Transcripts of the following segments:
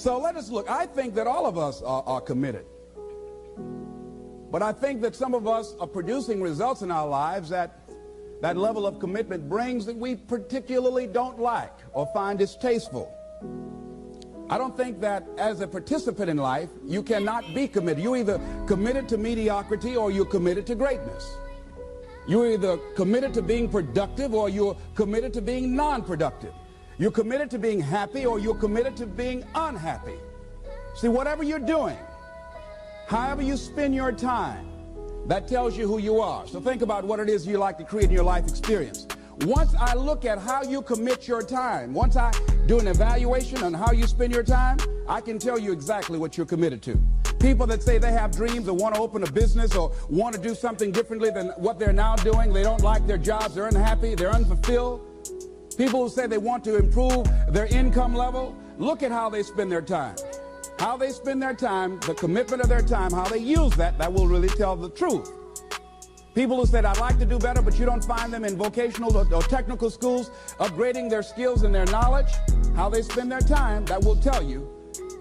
So let us look. I think that all of us are committed. But I think that some of us are producing results in our lives that level of commitment brings that we particularly don't like or find distasteful. I don't think that as a participant in life, you cannot be committed. You're either committed to mediocrity or you're committed to greatness. You're either committed to being productive or you're committed to being non-productive. You're committed to being happy or you're committed to being unhappy. See, whatever you're doing, however you spend your time, that tells you who you are. So think about what it is you like to create in your life experience. Once I look at how you commit your time, once I do an evaluation on how you spend your time, I can tell you exactly what you're committed to. People that say they have dreams or want to open a business or want to do something differently than what they're now doing, they don't like their jobs, they're unhappy, they're unfulfilled. People who say they want to improve their income level, look at how they spend their time. How they spend their time, the commitment of their time, how they use that will really tell the truth. People who said, I'd like to do better, but you don't find them in vocational or technical schools, upgrading their skills and their knowledge, how they spend their time, that will tell you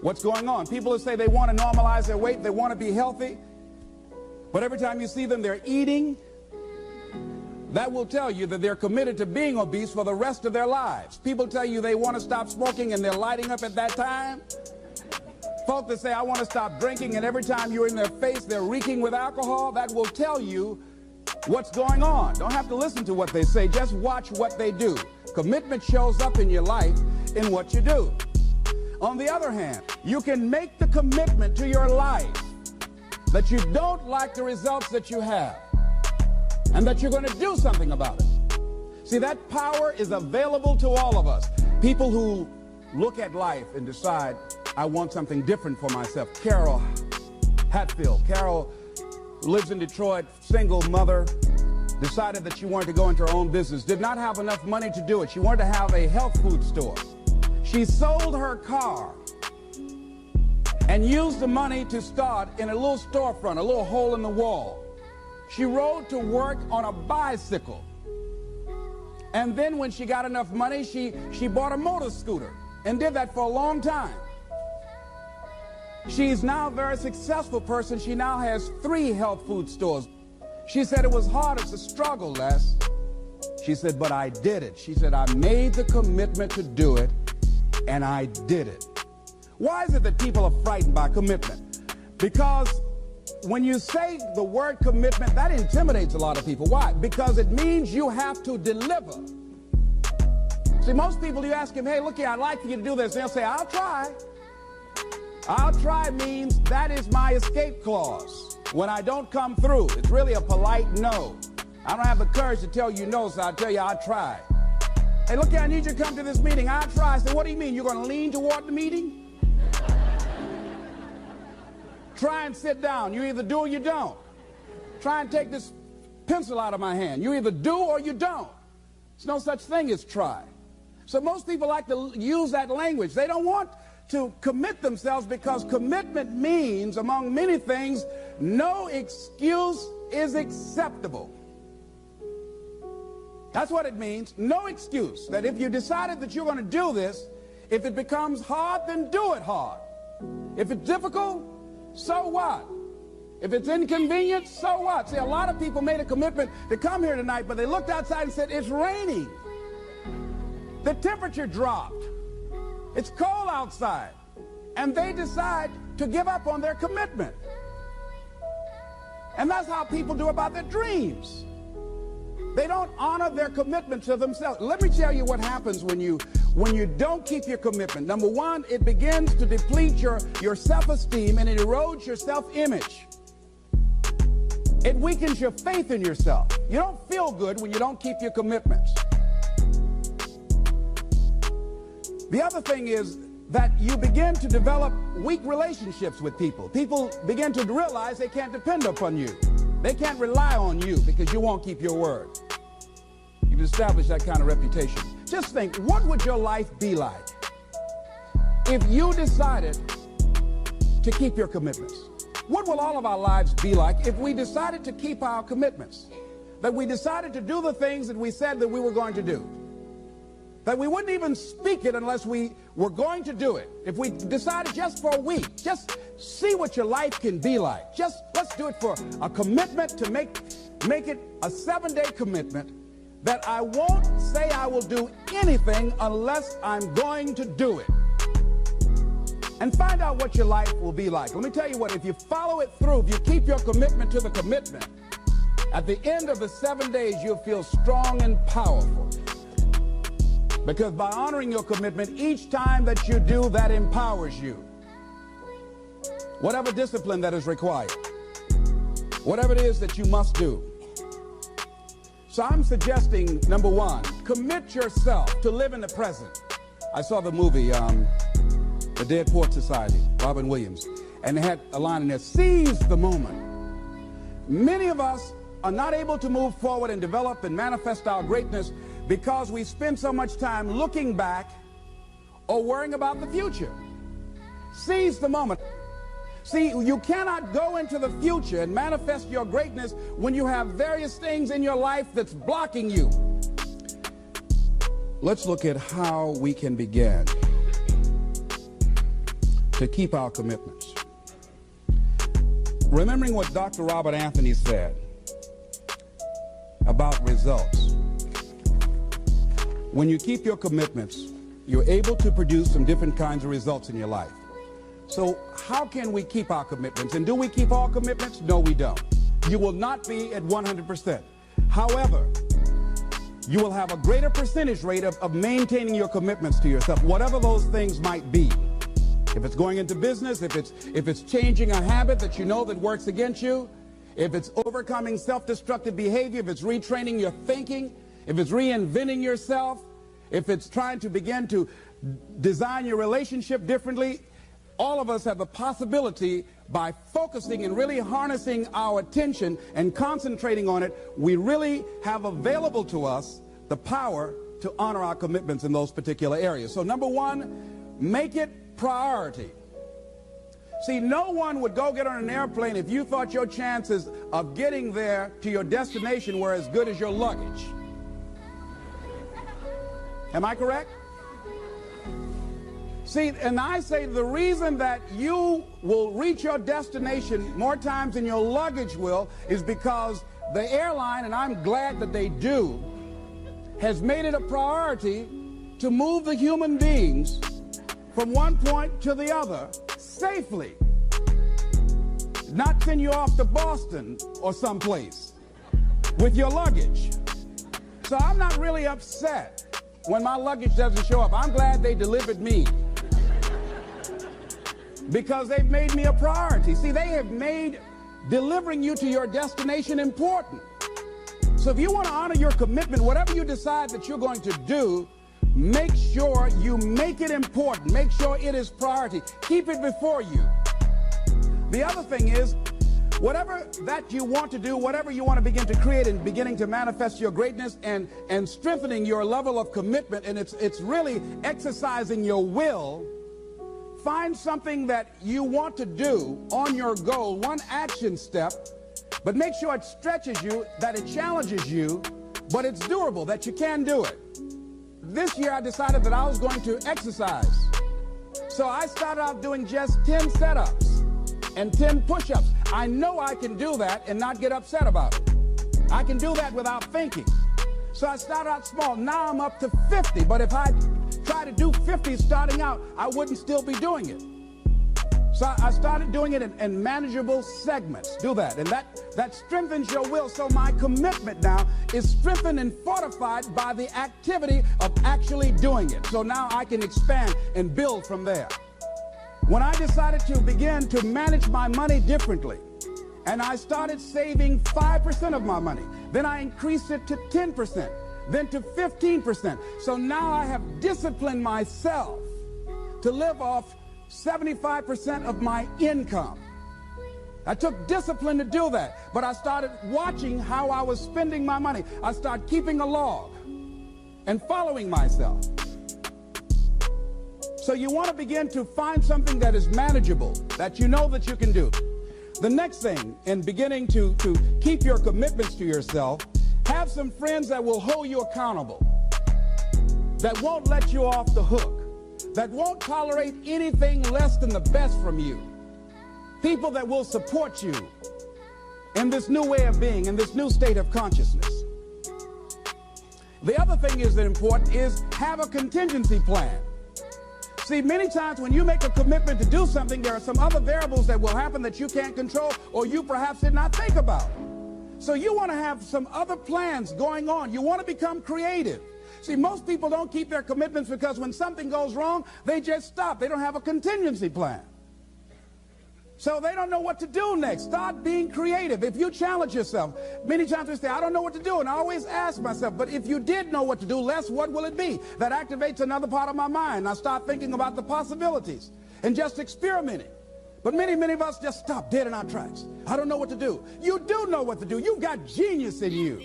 what's going on. People who say they want to normalize their weight, they want to be healthy, but every time you see them, they're eating, that will tell you that they're committed to being obese for the rest of their lives. People tell you they want to stop smoking and they're lighting up at that time. Folks that say, I want to stop drinking, and every time you're in their face, they're reeking with alcohol, that will tell you what's going on. Don't have to listen to what they say, just watch what they do. Commitment shows up in your life in what you do. On the other hand, you can make the commitment to your life that you don't like the results that you have and that you're going to do something about it. See, that power is available to all of us. People who look at life and decide, I want something different for myself. Carol Hatfield. Carol lives in Detroit, single mother, decided that she wanted to go into her own business, did not have enough money to do it. She wanted to have a health food store. She sold her car and used the money to start in a little storefront, a little hole in the wall. She rode to work on a bicycle. And then when she got enough money, she bought a motor scooter and did that for a long time. She's now a very successful person. She now has 3 health food stores. She said it was hard, it's a struggle, Les. She said, but I did it. She said, I made the commitment to do it, and I did it. Why is it that people are frightened by commitment? Because when you say the word commitment, that intimidates a lot of people. Why? Because it means you have to deliver. See, most people, you ask them, hey, look here, I'd like for you to do this. They'll say, I'll try. I'll try means that is my escape clause. When I don't come through, it's really a polite no. I don't have the courage to tell you no, so I'll tell you I'll try. Hey, look here, I need you to come to this meeting. I'll try. I said, what do you mean? You're going to lean toward the meeting? Try and sit down. You either do or you don't. Try and take this pencil out of my hand. You either do or you don't. There's no such thing as try. So most people like to use that language. They don't want to commit themselves because commitment means, among many things, no excuse is acceptable. That's what it means, no excuse. That if you decided that you're going to do this, if it becomes hard, then do it hard. If it's difficult, so what? If it's inconvenient, so what? See, a lot of people made a commitment to come here tonight, but they looked outside and said, it's raining. The temperature dropped. It's cold outside. And they decide to give up on their commitment. And that's how people do about their dreams. They don't honor their commitment to themselves. Let me tell you what happens when you don't keep your commitment. Number one, it begins to deplete your self-esteem and it erodes your self-image. It weakens your faith in yourself. You don't feel good when you don't keep your commitments. The other thing is that you begin to develop weak relationships with people. People begin to realize they can't depend upon you. They can't rely on you because you won't keep your word. You've established that kind of reputation. Just think, what would your life be like if you decided to keep your commitments? What will all of our lives be like if we decided to keep our commitments? That we decided to do the things that we said that we were going to do? that we wouldn't even speak it unless we were going to do it. If we decided just for a week, just see what your life can be like. Let's do it for a commitment to make it a 7-day commitment that I won't say I will do anything unless I'm going to do it. And find out what your life will be like. Let me tell you what, if you follow it through, if you keep your commitment to the commitment, at the end of the 7 days, you'll feel strong and powerful. Because by honoring your commitment, each time that you do, that empowers you. Whatever discipline that is required, whatever it is that you must do. So I'm suggesting, number one, commit yourself to live in the present. I saw the movie, The Dead Poets Society, Robin Williams, and they had a line in there, seize the moment. Many of us are not able to move forward and develop and manifest our greatness because we spend so much time looking back or worrying about the future. Seize the moment. See, you cannot go into the future and manifest your greatness when you have various things in your life that's blocking you. Let's look at how we can begin to keep our commitments. Remembering what Dr. Robert Anthony said about results. When you keep your commitments, you're able to produce some different kinds of results in your life. So how can we keep our commitments? And do we keep all commitments? No, we don't. You will not be at 100%. However, you will have a greater percentage rate of maintaining your commitments to yourself, whatever those things might be. If it's going into business, if it's changing a habit that you know that works against you, if it's overcoming self-destructive behavior, if it's retraining your thinking, if it's reinventing yourself, if it's trying to begin to design your relationship differently, all of us have the possibility, by focusing and really harnessing our attention and concentrating on it, we really have available to us the power to honor our commitments in those particular areas. So number one, make it priority. See, no one would go get on an airplane if you thought your chances of getting there to your destination were as good as your luggage. Am I correct? See, and I say the reason that you will reach your destination more times than your luggage will is because the airline, and I'm glad that they do, has made it a priority to move the human beings from one point to the other safely. Not send you off to Boston or someplace with your luggage. So I'm not really upset when my luggage doesn't show up. I'm glad they delivered me, because they've made me a priority. See, they have made delivering you to your destination important. So if you want to honor your commitment, whatever you decide that you're going to do, make sure you make it important. Make sure it is priority. Keep it before you. The other thing is, whatever that you want to do, whatever you want to begin to create and beginning to manifest your greatness and strengthening your level of commitment, and it's really exercising your will. Find something that you want to do on your goal, one action step, but make sure it stretches you, that it challenges you, but it's doable, that you can do it. This year I decided that I was going to exercise. So I started out doing just 10 setups and 10 push-ups. I know I can do that and not get upset about it. I can do that without thinking. So I started out small. Now I'm up to 50, but if I try to do 50 starting out, I wouldn't still be doing it. So I started doing it in manageable segments. Do that, and that strengthens your will. So my commitment now is strengthened and fortified by the activity of actually doing it. So now I can expand and build from there. When I decided to begin to manage my money differently, and I started saving 5% of my money, then I increased it to 10%. Then to 15%. So now I have disciplined myself to live off 75% of my income. I took discipline to do that, but I started watching how I was spending my money. I started keeping a log and following myself. So you want to begin to find something that is manageable, that you know that you can do. The next thing, in beginning to keep your commitments to yourself, have some friends that will hold you accountable. that won't let you off the hook, that won't tolerate anything less than the best from you, people that will support you in this new way of being, in this new state of consciousness. The other thing is that important is have a contingency plan. See, many times when you make a commitment to do something, there are some other variables that will happen that you can't control or you perhaps did not think about. So you want to have some other plans going on. You want to become creative. See, most people don't keep their commitments because when something goes wrong, they just stop. They don't have a contingency plan. So they don't know what to do next. Start being creative. If you challenge yourself, many times we say, I don't know what to do. And I always ask myself, but if you did know what to do, Les, what will it be? That activates another part of my mind. I start thinking about the possibilities and just experimenting. But many of us just stop dead in our tracks. I don't know what to do. You do know what to do. You've got genius in you.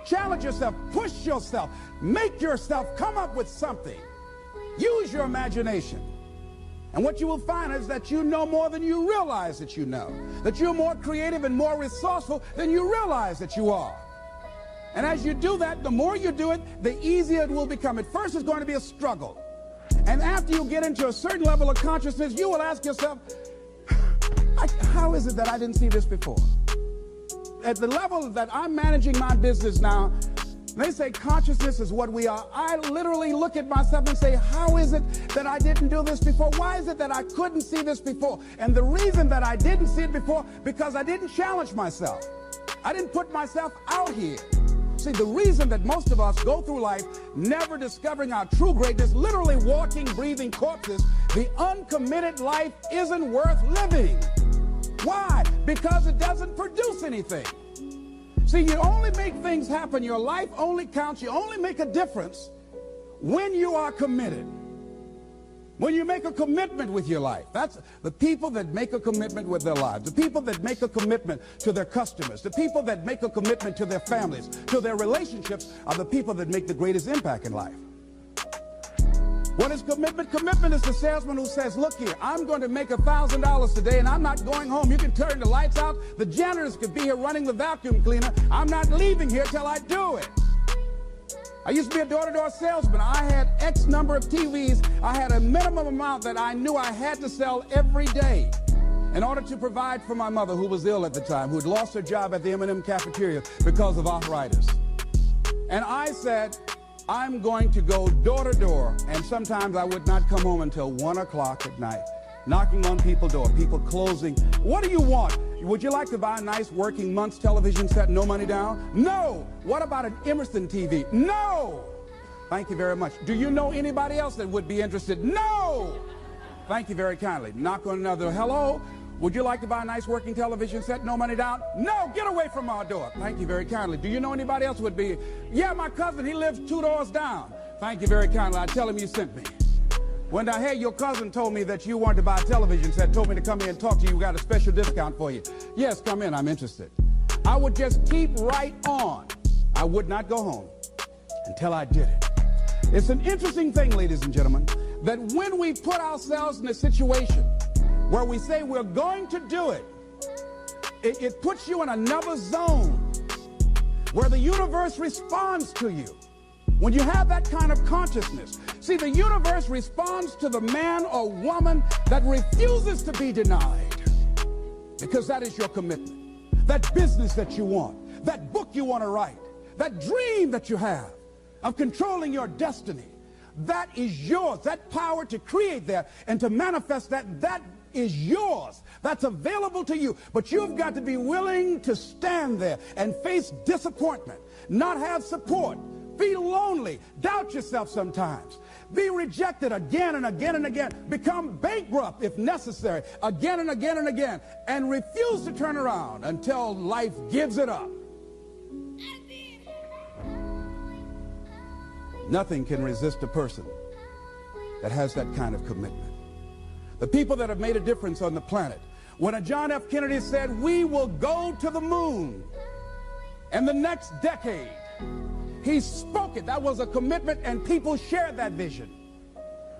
Challenge yourself. Push yourself. Make yourself come up with something. Use your imagination. And what you will find is that you know more than you realize that you know. That you're more creative and more resourceful than you realize that you are. And as you do that, the more you do it, the easier it will become. At first, it's going to be a struggle. And after you get into a certain level of consciousness, you will ask yourself, how is it that I didn't see this before? At the level that I'm managing my business now, they say consciousness is what we are. I literally look at myself and say, how is it that I didn't do this before? Why is it that I couldn't see this before? And the reason that I didn't see it before, because I didn't challenge myself. I didn't put myself out here. See, the reason that most of us go through life never discovering our true greatness, literally walking, breathing corpses, the uncommitted life isn't worth living. Why? Because it doesn't produce anything. See, you only make things happen. Your life only counts. You only make a difference when you are committed. When you make a commitment with your life. That's the people that make a commitment with their lives. The people that make a commitment to their customers. The people that make a commitment to their families, to their relationships, are the people that make the greatest impact in life. What is commitment? Commitment is the salesman who says, look here, I'm going to make $1,000 today and I'm not going home. You can turn the lights out. The janitors could be here running the vacuum cleaner. I'm not leaving here till I do it. I used to be a door-to-door salesman. I had X number of TVs. I had a minimum amount that I knew I had to sell every day in order to provide for my mother, who was ill at the time, who had lost her job at the M&M cafeteria because of arthritis. And I said, I'm going to go door to door, and sometimes I would not come home until 1 o'clock at night, knocking on people's door, people closing. What do you want? Would you like to buy a nice working month's television set, no money down? No. What about an Emerson TV? No. Thank you very much. Do you know anybody else that would be interested? No. Thank you very kindly. Knock on another. Hello. Would you like to buy a nice working television set, no money down? No, get away from our door. Thank you very kindly. Do you know anybody else would be? Yeah, my cousin, he lives 2 doors down. Thank you very kindly. I tell him you sent me. When I heard your cousin told me that you wanted to buy a television set, told me to come here and talk to you, we got a special discount for you. Yes, come in, I'm interested. I would just keep right on. I would not go home until I did it. It's an interesting thing, ladies and gentlemen, that when we put ourselves in a situation where we say we're going to do it, it puts you in another zone where the universe responds to you. When you have that kind of consciousness, see, the universe responds to the man or woman that refuses to be denied, because that is your commitment. That business that you want, that book you want to write, that dream that you have of controlling your destiny, that is yours. That power to create that and to manifest that is yours. That's available to you. But you've got to be willing to stand there and face disappointment, not have support, feel lonely, doubt yourself sometimes, be rejected again and again and again, become bankrupt if necessary, again and again and again, and refuse to turn around until life gives it up. Nothing can resist a person that has that kind of commitment. The people that have made a difference on the planet. When a John F. Kennedy said, we will go to the moon in the next decade, he spoke it. That was a commitment, and people shared that vision.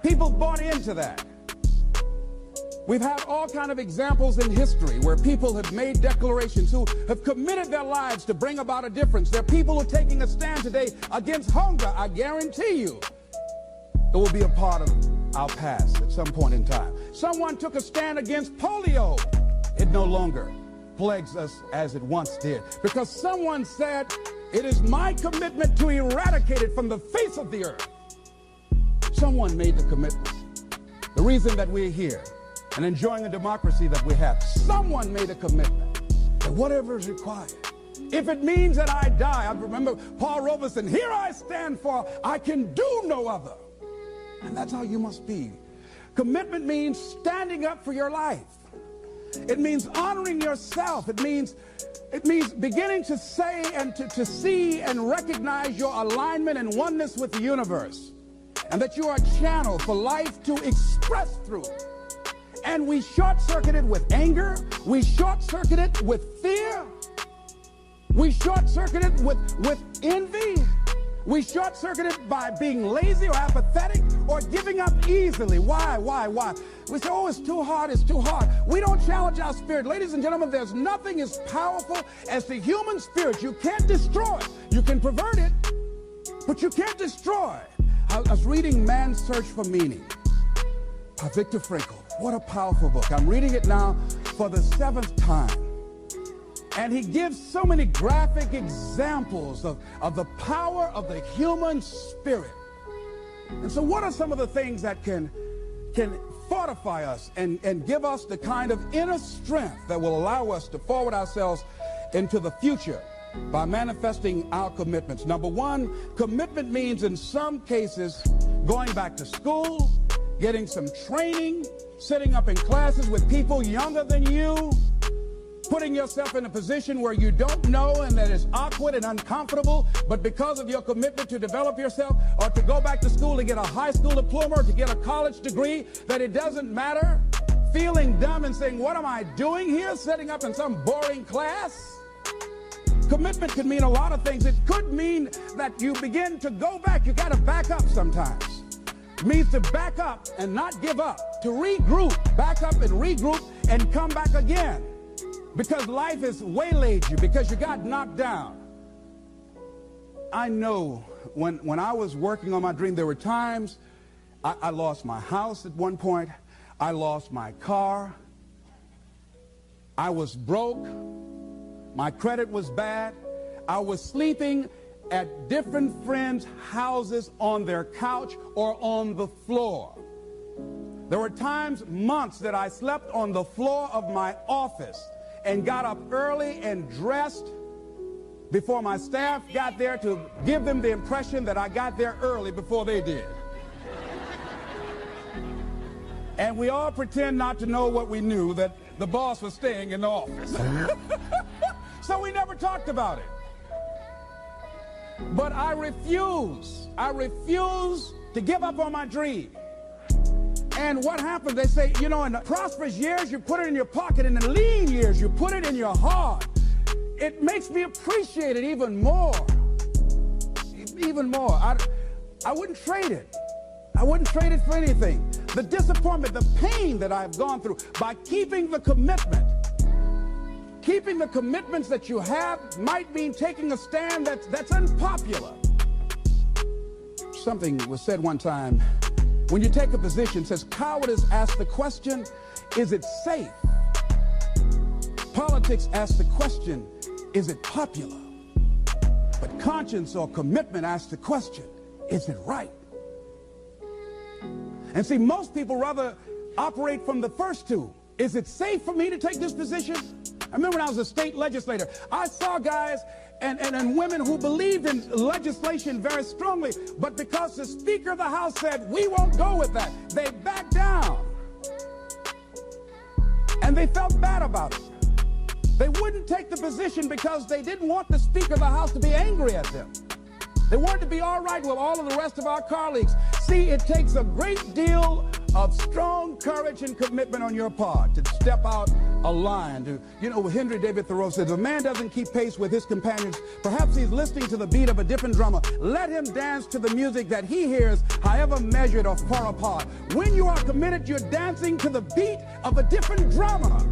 People bought into that. We've had all kinds of examples in history where people have made declarations, who have committed their lives to bring about a difference. There are people who are taking a stand today against hunger, I guarantee you. It will be a part of our past at some point in time. Someone took a stand against polio. It no longer plagues us as it once did, because someone said, it is my commitment to eradicate it from the face of the earth. Someone made the commitment. The reason that we're here and enjoying the democracy that we have, someone made a commitment that whatever is required, if it means that I die, I remember Paul Robeson, here I stand for, I can do no other. And that's how you must be. Commitment means standing up for your life. It means honoring yourself. It means beginning to say and to see and recognize your alignment and oneness with the universe, and that you are a channel for life to express through. And we short-circuit it with anger. We short-circuit it with fear. We short-circuit it with envy. We short-circuit it by being lazy or apathetic or giving up easily. Why? We say, oh, it's too hard, it's too hard. We don't challenge our spirit. Ladies and gentlemen, there's nothing as powerful as the human spirit. You can't destroy it. You can pervert it, but you can't destroy it. I was reading Man's Search for Meaning by Viktor Frankl. What a powerful book. I'm reading it now for the 7th time. And he gives so many graphic examples of the power of the human spirit. And so what are some of the things that can fortify us and give us the kind of inner strength that will allow us to forward ourselves into the future by manifesting our commitments? Number one, commitment means in some cases going back to school, getting some training, sitting up in classes with people younger than you, putting yourself in a position where you don't know and that is awkward and uncomfortable, but because of your commitment to develop yourself or to go back to school to get a high school diploma or to get a college degree, that it doesn't matter, feeling dumb and saying, what am I doing here, sitting up in some boring class? Commitment could mean a lot of things. It could mean that you begin to go back. You got to back up sometimes. It means to back up and not give up, to regroup, back up and regroup and come back again. Because life has waylaid you, because you got knocked down. I know when I was working on my dream, there were times I lost my house at one point. I lost my car. I was broke. My credit was bad. I was sleeping at different friends' houses on their couch or on the floor. There were times, months, that I slept on the floor of my office and got up early and dressed before my staff got there to give them the impression that I got there early before they did. And we all pretend not to know what we knew, that the boss was staying in the office. So we never talked about it. But I refuse to give up on my dream. And what happens, they say, you know, in the prosperous years, you put it in your pocket. In the lean years, you put it in your heart. It makes me appreciate it even more. Even more. I wouldn't trade it. I wouldn't trade it for anything. The disappointment, the pain that I've gone through by keeping the commitment. Keeping the commitments that you have might mean taking a stand that's unpopular. Something was said one time. When you take a position, it says, cowardice asks the question, is it safe? Politics asks the question, is it popular? But conscience or commitment asks the question, is it right? And see, most people rather operate from the first two. Is it safe for me to take this position? I remember when I was a state legislator, I saw guys and women who believed in legislation very strongly, but because the Speaker of the House said, we won't go with that, they backed down. And they felt bad about it. They wouldn't take the position because they didn't want the Speaker of the House to be angry at them. They wanted to be all right with all of the rest of our colleagues. See, it takes a great deal of strong courage and commitment on your part to step out a line. Henry David Thoreau says, if a man doesn't keep pace with his companions, perhaps he's listening to the beat of a different drummer. Let him dance to the music that he hears, however measured or far apart. When you are committed, you're dancing to the beat of a different drummer.